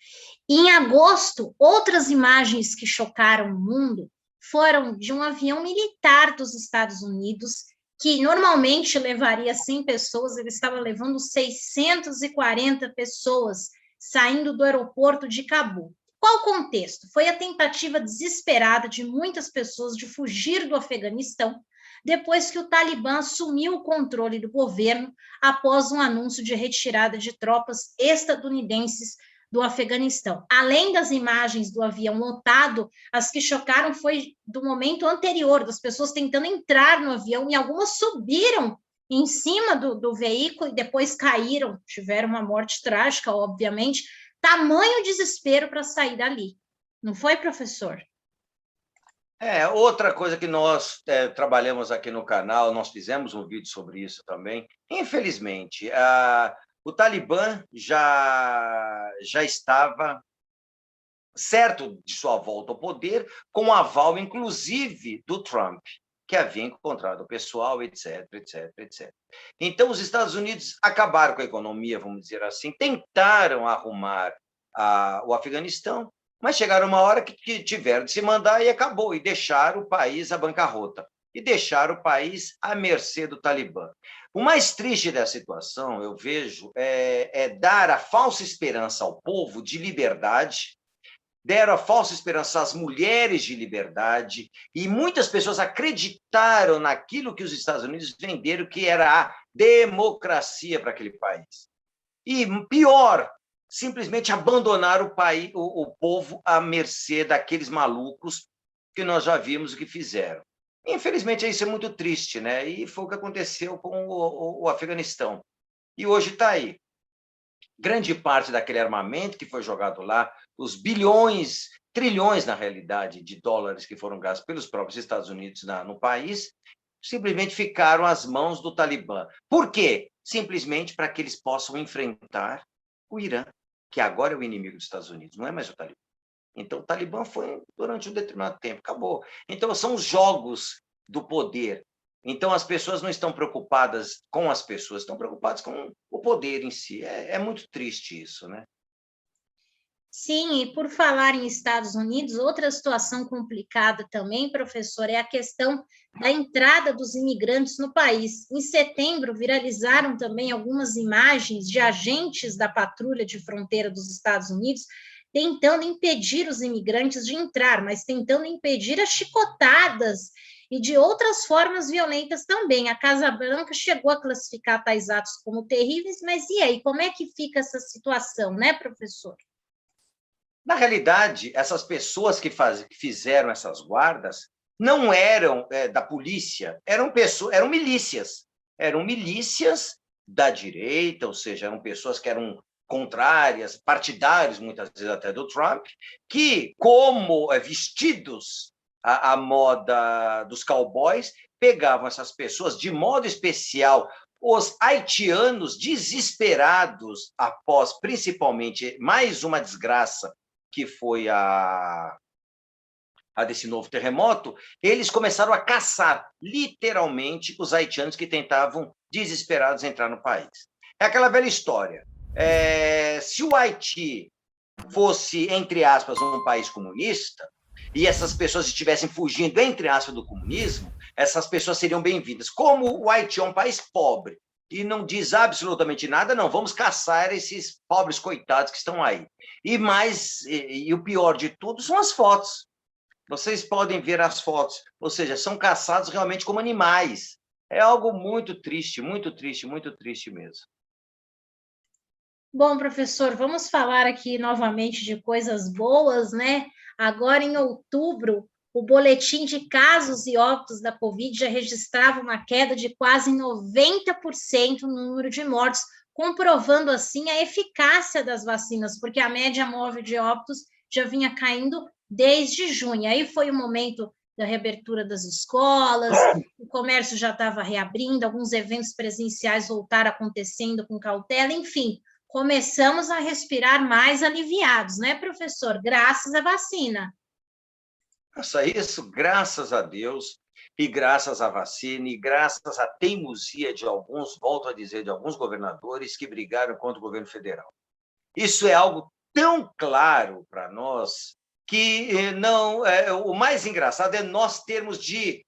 E em agosto, outras imagens que chocaram o mundo foram de um avião militar dos Estados Unidos, que normalmente levaria 100 pessoas, ele estava levando 640 pessoas, saindo do aeroporto de Cabul. Qual o contexto? Foi a tentativa desesperada de muitas pessoas de fugir do Afeganistão, depois que o Talibã assumiu o controle do governo após um anúncio de retirada de tropas estadunidenses do Afeganistão. Além das imagens do avião lotado, as que chocaram foi do momento anterior, das pessoas tentando entrar no avião, e algumas subiram em cima do veículo e depois caíram, tiveram uma morte trágica, obviamente. Tamanho desespero para sair dali. Não foi, professor? Outra coisa que nós trabalhamos aqui no canal, nós fizemos um vídeo sobre isso também. Infelizmente, o Talibã já estava certo de sua volta ao poder, com o aval, inclusive, do Trump, que havia encontrado o pessoal, etc, etc, etc. Então, os Estados Unidos acabaram com a economia, vamos dizer assim, tentaram arrumar o Afeganistão, mas chegaram uma hora que tiveram de se mandar e acabou, e deixaram o país à bancarrota, e deixaram o país à mercê do Talibã. O mais triste dessa situação, eu vejo, é dar a falsa esperança ao povo de liberdade, deram a falsa esperança às mulheres de liberdade, e muitas pessoas acreditaram naquilo que os Estados Unidos venderam, que era a democracia para aquele país. E pior, simplesmente abandonar o povo à mercê daqueles malucos que nós já vimos o que fizeram. Infelizmente, isso é muito triste, né? E foi o que aconteceu com o Afeganistão. E hoje está aí. Grande parte daquele armamento que foi jogado lá, os bilhões, trilhões, na realidade, de dólares que foram gastos pelos próprios Estados Unidos no país, simplesmente ficaram às mãos do Talibã. Por quê? Simplesmente para que eles possam enfrentar o Irã, que agora é o inimigo dos Estados Unidos, não é mais o Talibã. Então, o Talibã foi durante um determinado tempo, acabou. Então, são os jogos do poder. Então, as pessoas não estão preocupadas com as pessoas, estão preocupadas com o poder em si. É muito triste isso, né? Sim, e por falar em Estados Unidos, outra situação complicada também, professor, é a questão da entrada dos imigrantes no país. Em setembro, viralizaram também algumas imagens de agentes da patrulha de fronteira dos Estados Unidos tentando impedir os imigrantes de entrar, mas tentando impedir as chicotadas e de outras formas violentas também. A Casa Branca chegou a classificar tais atos como terríveis, mas e aí, como é que fica essa situação, né, professor? Na realidade, essas pessoas que fizeram essas guardas não eram da polícia, eram milícias. Eram milícias da direita, ou seja, eram pessoas que eram contrárias, partidários, muitas vezes até do Trump, que, como vestidos à moda dos cowboys, pegavam essas pessoas, de modo especial os haitianos desesperados após, principalmente, mais uma desgraça, que foi a desse novo terremoto, eles começaram a caçar, literalmente, os haitianos que tentavam, desesperados, entrar no país. É aquela velha história. Se o Haiti fosse, entre aspas, um país comunista, e essas pessoas estivessem fugindo, entre aspas, do comunismo, essas pessoas seriam bem-vindas. Como o Haiti é um país pobre e não diz absolutamente nada, não, vamos caçar esses pobres coitados que estão aí. E o pior de tudo são as fotos. Vocês podem ver as fotos, ou seja, são caçados realmente como animais. É algo muito triste, muito triste, muito triste mesmo. Bom, professor, vamos falar aqui novamente de coisas boas, né? Agora, em outubro, o boletim de casos e óbitos da Covid já registrava uma queda de quase 90% no número de mortes, comprovando assim a eficácia das vacinas, porque a média móvel de óbitos já vinha caindo desde junho. Aí foi o momento da reabertura das escolas, o comércio já estava reabrindo, alguns eventos presenciais voltaram acontecendo com cautela, enfim, começamos a respirar mais aliviados, né, professor? Graças à vacina. Isso, graças a Deus, e graças à vacina, e graças à teimosia de alguns, volto a dizer, de alguns governadores que brigaram contra o governo federal. Isso é algo tão claro para nós que não. O mais engraçado é nós termos de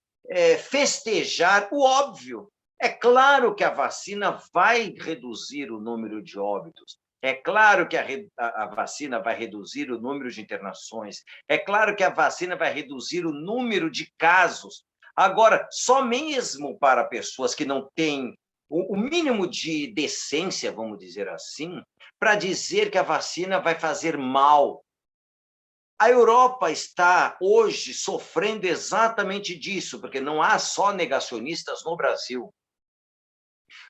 festejar o óbvio. É claro que a vacina vai reduzir o número de óbitos. É claro que a vacina vai reduzir o número de internações. É claro que a vacina vai reduzir o número de casos. Agora, só mesmo para pessoas que não têm o mínimo de decência, vamos dizer assim, para dizer que a vacina vai fazer mal. A Europa está hoje sofrendo exatamente disso, porque não há só negacionistas no Brasil.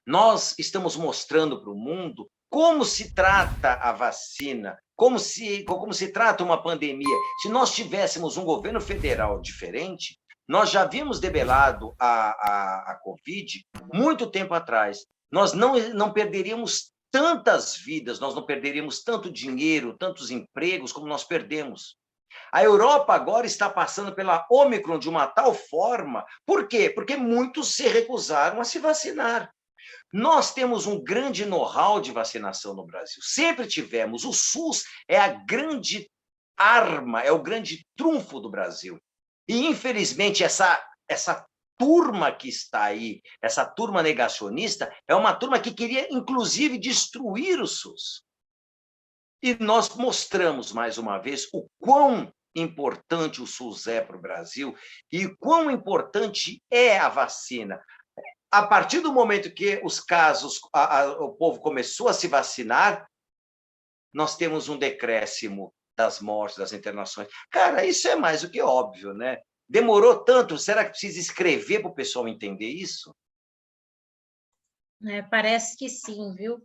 Nós estamos mostrando para o mundo como se trata a vacina, como se trata uma pandemia. Se nós tivéssemos um governo federal diferente, nós já havíamos debelado a Covid muito tempo atrás. Nós não perderíamos tantas vidas, nós não perderíamos tanto dinheiro, tantos empregos como nós perdemos. A Europa agora está passando pela Ômicron de uma tal forma. Por quê? Porque muitos se recusaram a se vacinar. Nós temos um grande know-how de vacinação no Brasil. Sempre tivemos. O SUS é a grande arma, é o grande trunfo do Brasil. E, infelizmente, essa turma que está aí, essa turma negacionista, é uma turma que queria, inclusive, destruir o SUS. E nós mostramos, mais uma vez, o quão importante o SUS é para o Brasil e quão importante é a vacina. A partir do momento que os casos, o povo começou a se vacinar, nós temos um decréscimo das mortes, das internações. Cara, isso é mais do que óbvio, né? Demorou tanto, será que precisa escrever para o pessoal entender isso? Parece que sim, viu?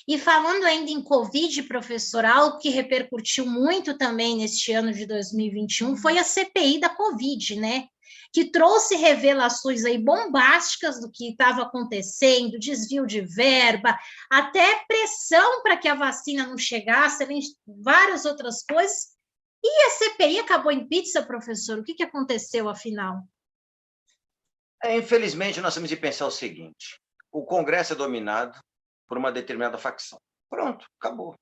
E falando ainda em Covid, professor, algo que repercutiu muito também neste ano de 2021 foi a CPI da Covid, né? Que trouxe revelações aí bombásticas do que estava acontecendo, desvio de verba, até pressão para que a vacina não chegasse, além de várias outras coisas. E a CPI acabou em pizza, professor? O que aconteceu, afinal? Infelizmente, nós temos de pensar o seguinte: o Congresso é dominado por uma determinada facção. Pronto, acabou.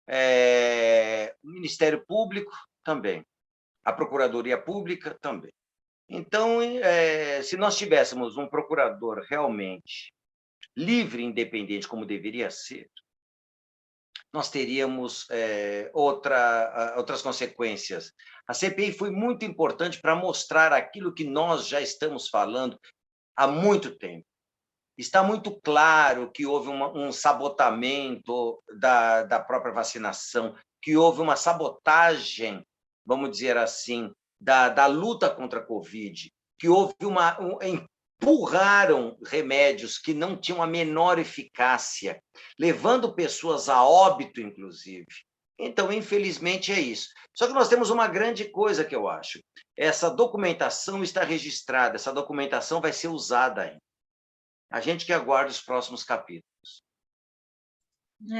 O Ministério Público também. A Procuradoria Pública também. Então, se nós tivéssemos um procurador realmente livre e independente, como deveria ser, nós teríamos outras consequências. A CPI foi muito importante para mostrar aquilo que nós já estamos falando há muito tempo. Está muito claro que houve um sabotamento da própria vacinação, que houve uma sabotagem, vamos dizer assim, da luta contra a Covid, que houve empurraram remédios que não tinham a menor eficácia, levando pessoas a óbito, inclusive. Então, infelizmente, é isso. Só que nós temos uma grande coisa que eu acho. Essa documentação está registrada, essa documentação vai ser usada ainda. A gente que aguarda os próximos capítulos.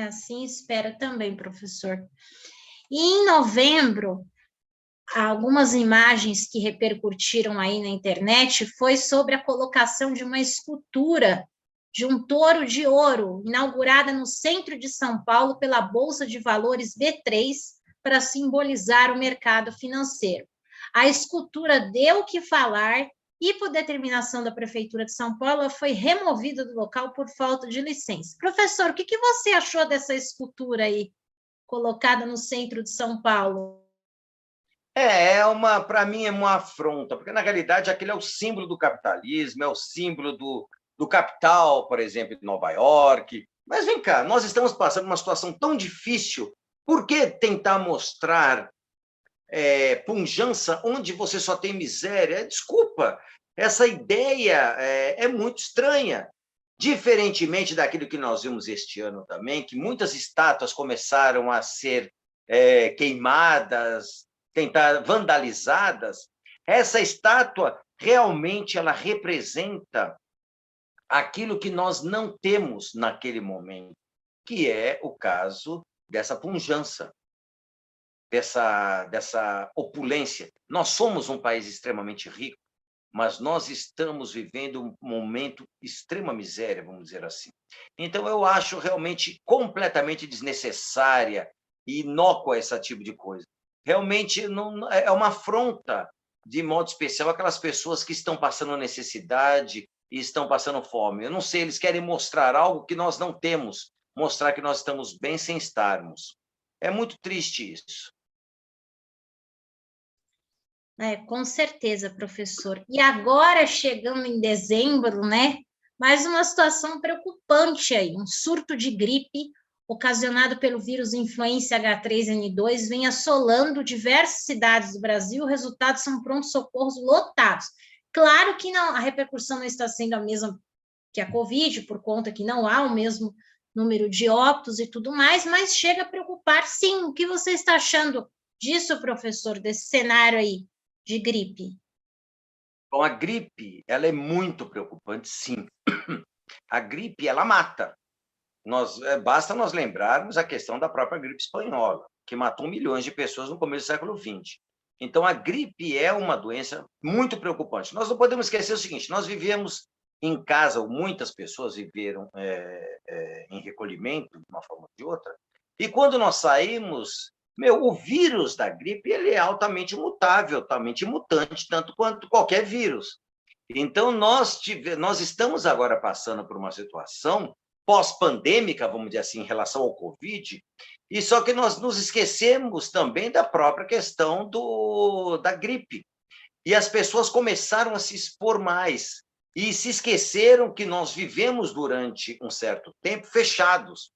Assim espera também, professor. E em novembro, algumas imagens que repercutiram aí na internet foi sobre a colocação de uma escultura de um touro de ouro, inaugurada no centro de São Paulo pela Bolsa de Valores B3, para simbolizar o mercado financeiro. A escultura deu o que falar e, por determinação da Prefeitura de São Paulo, ela foi removida do local por falta de licença. Professor, o que você achou dessa escultura aí, colocada no centro de São Paulo? Para mim, é uma afronta, porque, na realidade, aquele é o símbolo do capitalismo, é o símbolo do capital, por exemplo, de Nova York. Mas vem cá, nós estamos passando uma situação tão difícil, por que tentar mostrar pujança onde você só tem miséria? Desculpa, essa ideia é muito estranha. Diferentemente daquilo que nós vimos este ano também, que muitas estátuas começaram a ser queimadas, vandalizadas, essa estátua realmente ela representa aquilo que nós não temos naquele momento, que é o caso dessa pujança, dessa opulência. Nós somos um país extremamente rico, mas nós estamos vivendo um momento de extrema miséria, vamos dizer assim. Então, eu acho realmente completamente desnecessária e inócua esse tipo de coisa. Realmente não, é uma afronta, de modo especial, aquelas pessoas que estão passando necessidade e estão passando fome. Eu não sei, eles querem mostrar algo que nós não temos, mostrar que nós estamos bem sem estarmos. É muito triste isso. Com certeza, professor. E agora, chegando em dezembro, né? Mais uma situação preocupante aí, um surto de gripe ocasionado pelo vírus influenza H3N2 vem assolando diversas cidades do Brasil, os resultados são pronto-socorros lotados. Claro que não, a repercussão não está sendo a mesma que a Covid, por conta que não há o mesmo número de óbitos e tudo mais, mas chega a preocupar, sim. O que você está achando disso, professor, desse cenário aí de gripe? Bom, a gripe, ela é muito preocupante, sim. A gripe, ela mata. Basta nós lembrarmos a questão da própria gripe espanhola, que matou milhões de pessoas no começo do século XX. Então, a gripe é uma doença muito preocupante. Nós não podemos esquecer o seguinte, nós vivemos em casa, ou muitas pessoas viveram em recolhimento, de uma forma ou de outra, e quando nós saímos, o vírus da gripe ele é altamente mutável, altamente mutante, tanto quanto qualquer vírus. Então, nós estamos agora passando por uma situação pós-pandêmica, vamos dizer assim, em relação ao Covid, e só que nós nos esquecemos também da própria questão da gripe. E as pessoas começaram a se expor mais e se esqueceram que nós vivemos durante um certo tempo fechados.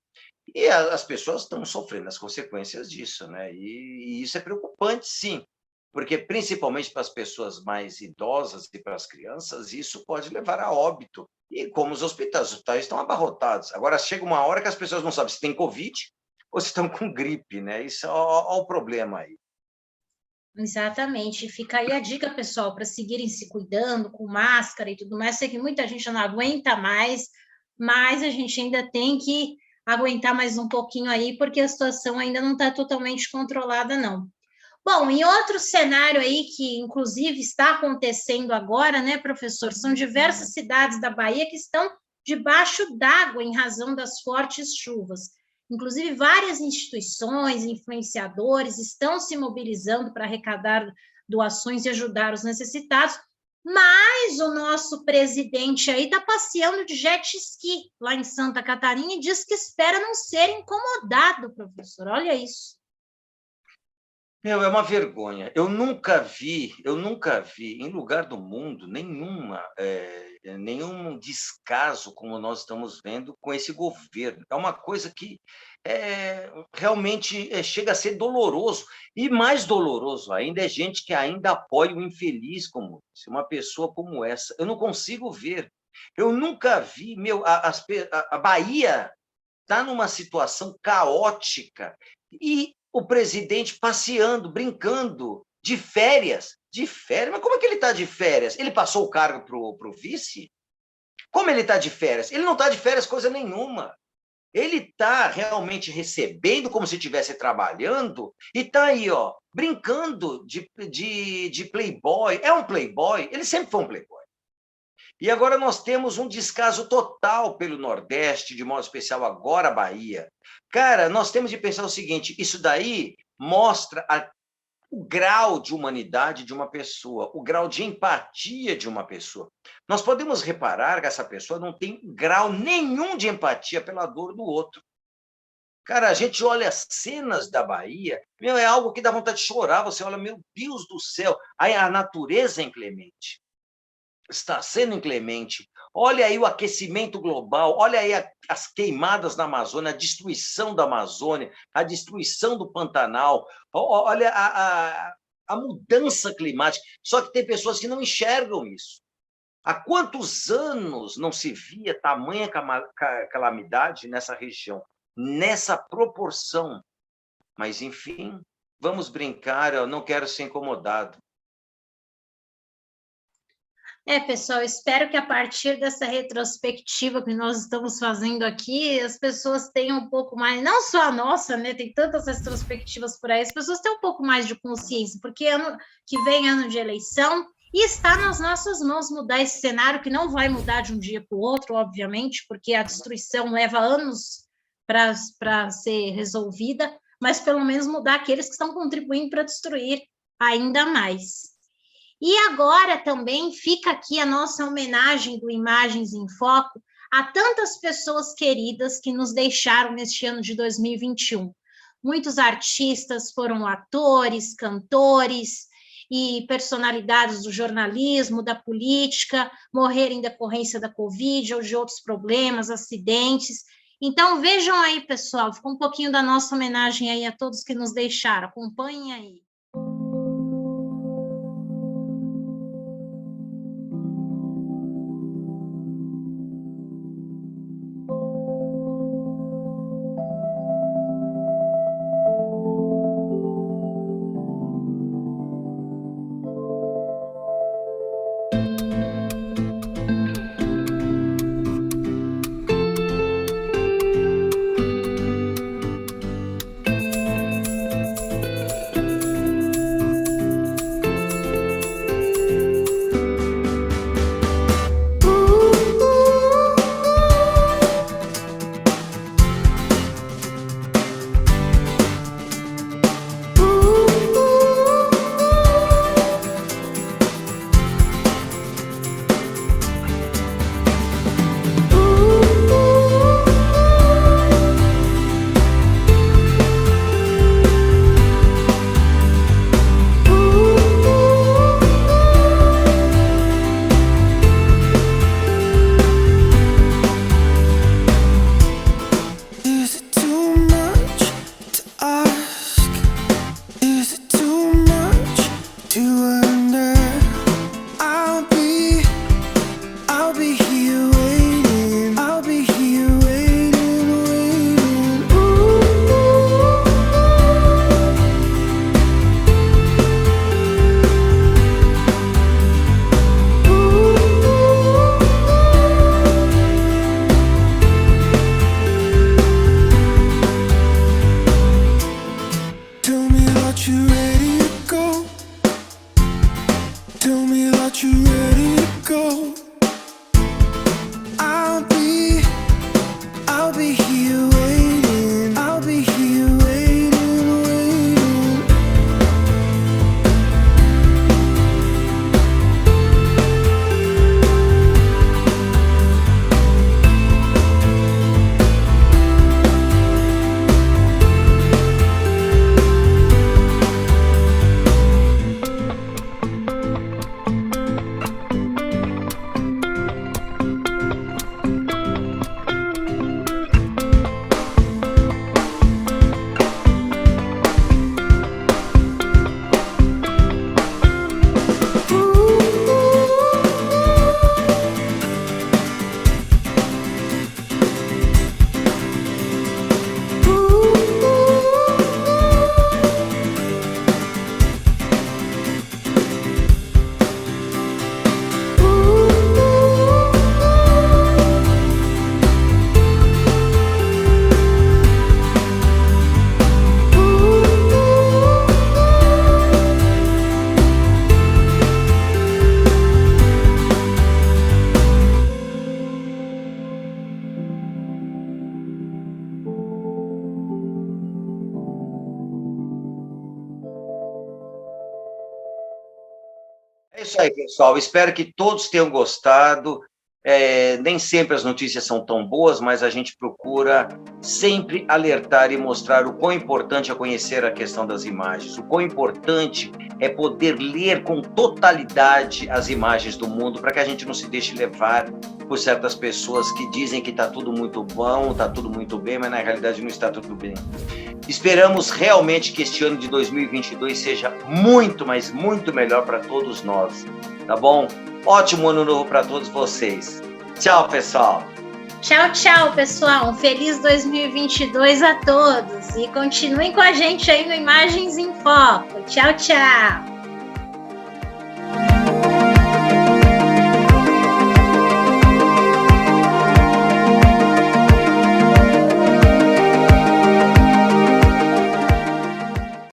E as pessoas estão sofrendo as consequências disso, né? E isso é preocupante, sim, porque principalmente para as pessoas mais idosas e para as crianças, isso pode levar a óbito. E como os hospitais estão abarrotados. Agora, chega uma hora que as pessoas não sabem se tem Covid ou se estão com gripe, né? Isso é o problema aí. Exatamente. Fica aí a dica, pessoal, para seguirem se cuidando com máscara e tudo mais. Sei que muita gente não aguenta mais, mas a gente ainda tem que aguentar mais um pouquinho aí, porque a situação ainda não está totalmente controlada, não. Bom, em outro cenário aí, que inclusive está acontecendo agora, né, professor, são diversas cidades da Bahia que estão debaixo d'água em razão das fortes chuvas. Inclusive, várias instituições, influenciadores estão se mobilizando para arrecadar doações e ajudar os necessitados, mas o nosso presidente aí está passeando de jet ski lá em Santa Catarina e diz que espera não ser incomodado, professor. Olha isso. É uma vergonha. Eu nunca vi, em lugar do mundo, nenhum descaso como nós estamos vendo com esse governo. É uma coisa que realmente chega a ser doloroso. E mais doloroso ainda é gente que ainda apoia o infeliz como esse, uma pessoa como essa. Eu não consigo ver. Eu nunca vi, a Bahia está numa situação caótica e o presidente passeando, brincando, de férias. De férias? Mas como é que ele está de férias? Ele passou o cargo para o vice? Como ele está de férias? Ele não está de férias coisa nenhuma. Ele está realmente recebendo como se estivesse trabalhando e está aí, brincando de playboy. É um playboy? Ele sempre foi um playboy. E agora nós temos um descaso total pelo Nordeste, de modo especial agora a Bahia. Cara, nós temos de pensar o seguinte, isso daí mostra o grau de humanidade de uma pessoa, o grau de empatia de uma pessoa. Nós podemos reparar que essa pessoa não tem grau nenhum de empatia pela dor do outro. Cara, a gente olha as cenas da Bahia, meu, é algo que dá vontade de chorar. Você olha, meu Deus do céu, aí a natureza é inclemente. Está sendo inclemente. Olha aí o aquecimento global, olha aí as queimadas na Amazônia, a destruição da Amazônia, a destruição do Pantanal, olha a mudança climática. Só que tem pessoas que não enxergam isso. Há quantos anos não se via tamanha calamidade nessa região, nessa proporção? Mas, enfim, vamos brincar, eu não quero ser incomodado. Pessoal, espero que a partir dessa retrospectiva que nós estamos fazendo aqui, as pessoas tenham um pouco mais, não só a nossa, né? Tem tantas retrospectivas por aí, as pessoas têm um pouco mais de consciência, porque ano que vem, ano de eleição, e está nas nossas mãos mudar esse cenário, que não vai mudar de um dia para o outro, obviamente, porque a destruição leva anos para ser resolvida, mas pelo menos mudar aqueles que estão contribuindo para destruir ainda mais. E agora também fica aqui a nossa homenagem do Imagens em Foco a tantas pessoas queridas que nos deixaram neste ano de 2021. Muitos artistas foram atores, cantores e personalidades do jornalismo, da política, morreram em decorrência da Covid ou de outros problemas, acidentes. Então, vejam aí, pessoal, fica um pouquinho da nossa homenagem aí a todos que nos deixaram. Acompanhem aí. É isso aí, pessoal. Espero que todos tenham gostado. Nem sempre as notícias são tão boas, mas a gente procura sempre alertar e mostrar o quão importante é conhecer a questão das imagens, o quão importante é poder ler com totalidade as imagens do mundo, para que a gente não se deixe levar por certas pessoas que dizem que está tudo muito bom, está tudo muito bem, mas na realidade não está tudo bem. Esperamos realmente que este ano de 2022 seja muito, mas muito melhor para todos nós, tá bom? Ótimo ano novo para todos vocês. Tchau, pessoal. Tchau, tchau, pessoal. Um feliz 2022 a todos. E continuem com a gente aí no Imagens em Foco. Tchau, tchau.